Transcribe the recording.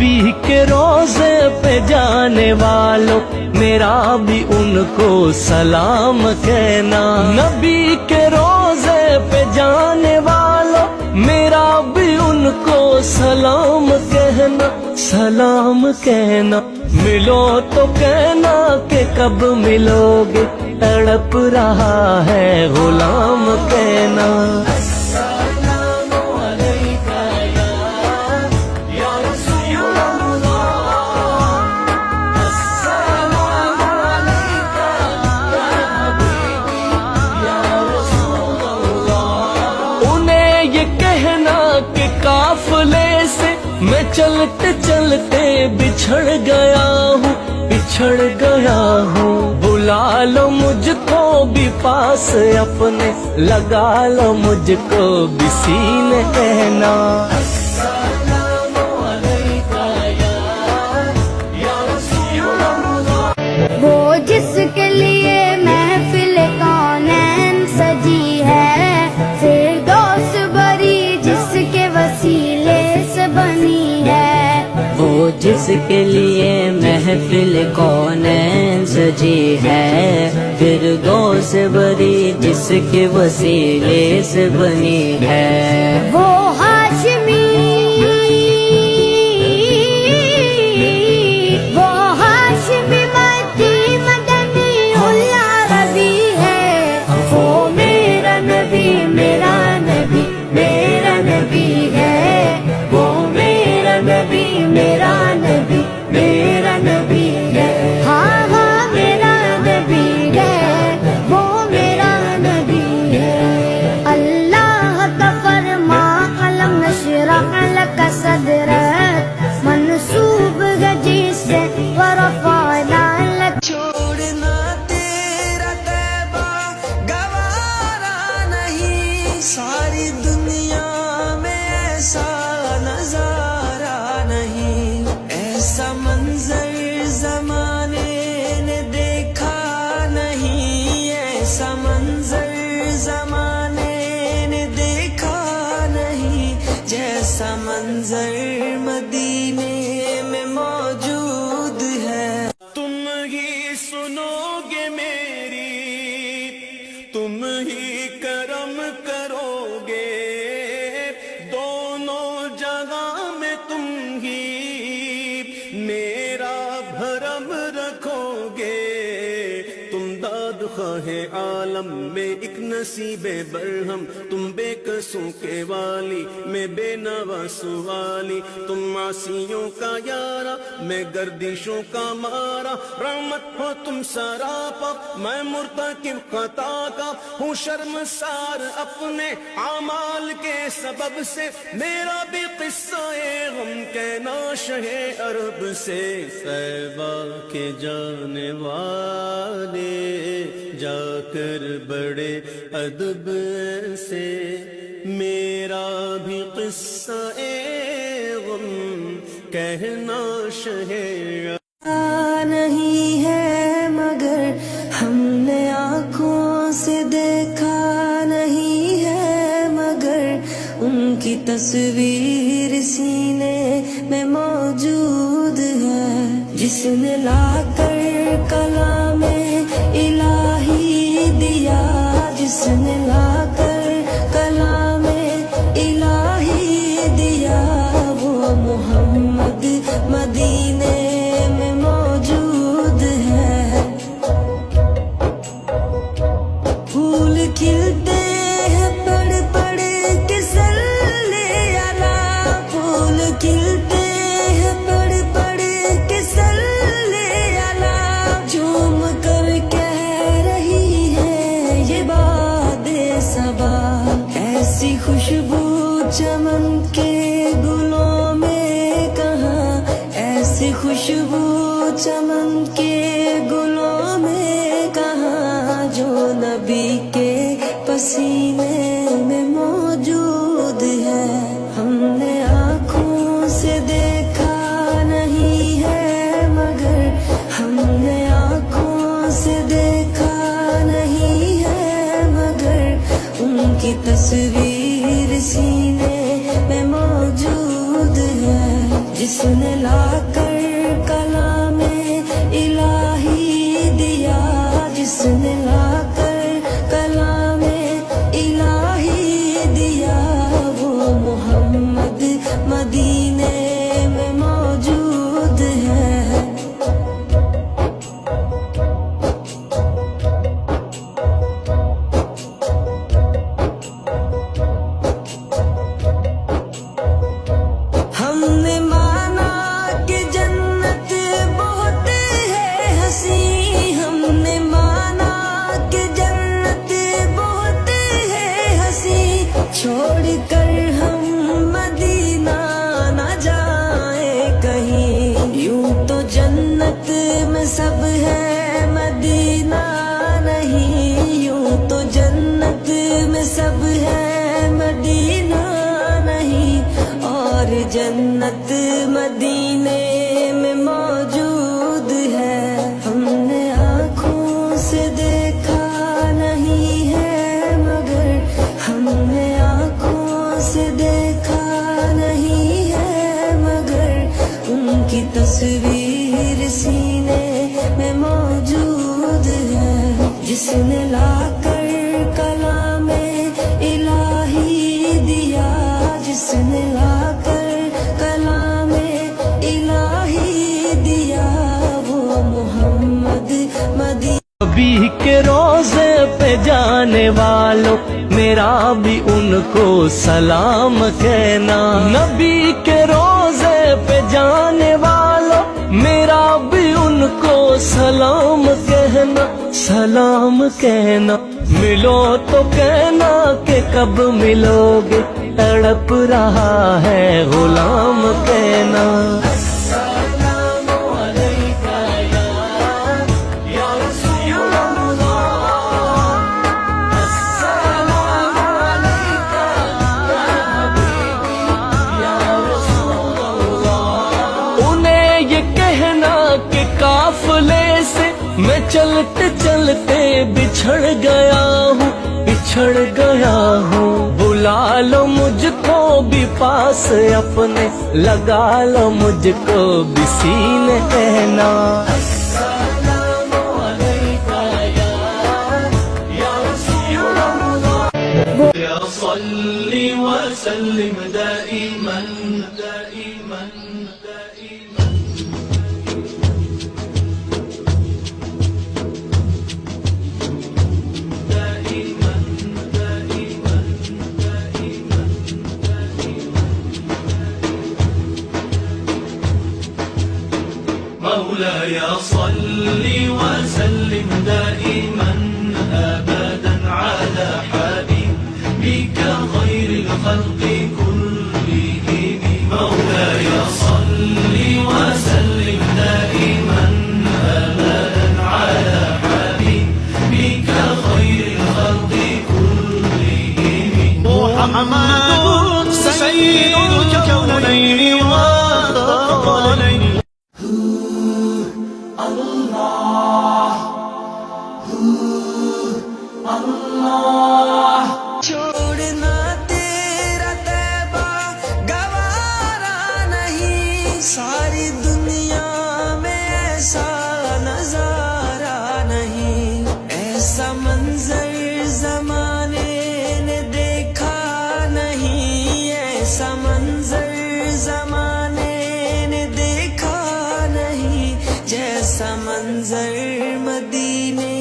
نبی کے روزے پہ جانے والوں میرا بھی ان کو سلام کہنا، نبی کے روزے پہ جانے والوں میرا بھی ان کو سلام کہنا، سلام کہنا۔ ملو تو کہنا کہ کب ملو گے، تڑپ رہا ہے غلام کہنا۔ السلام علیکہ یا رسول اللہ، السلام علیکہ یا حبیبی یا رسول اللہ۔ انہیں یہ کہنا کہ قافلے سے میں چلتے چلتے بچھڑ گیا ہوں، بچھڑ گیا ہوں، بلا لو مجھ کو بھی پاس اپنے، لگا لو مجھ کو بھی سینے کہنا۔ السلام علیکہ یا رسول اللہ۔ وہ جس کے لیے محفل کونین سجی ہے، فردوس بری جس کے وسیلے سے بنی ہے، وہ جس کے لیے محفل کونین سجی ہے، فردوس بری جس کے وسیلے سے بنی ہے۔ وہ ہاشمی، وہ ہاشمی مکی مدنی العربی ہے، وہ میرا نبی، میرا نبی، میرا نبی ہے، وہ میرا نبی، میرا نبی، میرا نبی ہے، ہاں ہاں میرا نبی ہے، وہ میرا نبی ہے۔ اللہ کا فرما علم نشرح لک صدرک، منسوب ہے جس سے ورفعنا لک۔ چھوڑنا تیرا طیبہ گوارا نہیں، ساری دنیا میں ایسا نظارہ نہیں، ایسا منظر زمانے نے دیکھا نہیں، ایسا منظر زمانے نے دیکھا نہیں، جیسا منظر مدینے میں موجود ہے۔ تم ہی سنو گے میری، تم ہی کرم کرو گے، دونوں جگہ میں تم ہی میرا بھرم رکھو گے۔ تم داد خواہ عالم میں ایک نصیب برہم، تم بے قصوں کے والی میں بے نوا سوالی، تم عاصیوں کا یارا میں گردشوں کا مارا، رحمت ہو تم سراپا میں مرتکب خطا کا ہوں شرمسار اپنے اعمال کے سبب سے، میرا بھی قصہ غم کہنا شہ عرب سے، طیبہ کے جانے والے جا کر بڑے ادب سے، میرا بھی قصہ غم کہنا شہ نہیں ہے مگر ہم نے آنکھوں سے دیکھا نہیں ہے، مگر ان کی تصویر سینے میں موجود ہے، جس نے لا کر کلام الہی دیا، جس نے لا کر کلام الہی دیا، وہ محمد مدینے میں موجود ہے۔ پھول کھلتے ہیں پڑھ پڑھ کے صلی علی، پھول کھلتے ہیں پڑھ پڑھ کے صلی علی، جھوم کر کہہ رہی ہے یہ باد صبا، ایسی خوشبو چمن کے گلوں میں کہاں، ایسی خوشبو چمن کے گلوں میں کہاں، جو نبی کے پسینے میں موجود ہے۔ ہم نے آنکھوں سے دیکھا نہیں ہے مگر، ہم نے آنکھوں سے دیکھا نہیں ہے مگر، ان کی تصویر سینے میں موجود ہے، جس جس نے لا کر کلام الہی دیا، جس نے لا کر کلام الہی دیا، وہ محمد مدینے میں موجود ہے۔ ہم نے مانا کہ جنت بہت ہے حسین، ہم نے مانا کہ جنت بہت ہے حسین، چھوڑ کر ہم مدینہ نہ جائیں کہیں، یوں تو جنت میں سب ہے مدینہ نہیں، یوں تو جنت میں سب ہے مدینہ نہیں، اور جنت مدینے میں موجود ہے۔ ہم نے آنکھوں سے دیکھا نہیں ہے مگر، ہم نے آنکھوں سے دیکھا نہیں ہے مگر، ان کی تصویر سینے میں موجود ہے۔ جس نے لا کر کلام الہی دیا، جس نے لا کر کلام الہی دیا، وہ محمد مدینہ۔ نبی کے روزے پہ جانے والوں میرا بھی ان کو سلام کہنا، نبی کے روزے پہ جانے والوں میرا بھی ان کو سلام کہنا، سلام کہنا۔ ملو تو کہنا کہ کب ملو گے، تڑپ رہا ہے غلام کہنا۔ السلام علیکہ یا رسول اللہ، السلام علیکہ یا حبیبی یا رسول اللہ۔ انہیں یہ کہنا کہ قافلے سے میں چلتے چلتے بچھڑ گیا ہوں، بچھڑ گیا ہوں، بلا لو مجھ کو بھی پاس اپنے، لگا لو مجھ کو بھی سینے کہنا۔ السلام علیکہ یا رسول اللہ، یا صلی وسلم دائما دائما دائما مولاي صل وسلم دائما أبدا على حبيبك خير الخلق كلهم، مولاي صل وسلم دائما أبدا على حبيبك خير الخلق كلهم، محمد سيد الكونين والثقلين۔ چھوڑنا تیرا طیبہ گوارا نہیں، ساری دنیا میں ایسا نظارہ نہیں، ایسا منظر زمانے نے دیکھا نہیں، ایسا منظر زمانے نے دیکھا نہیں، جیسا منظر مدینے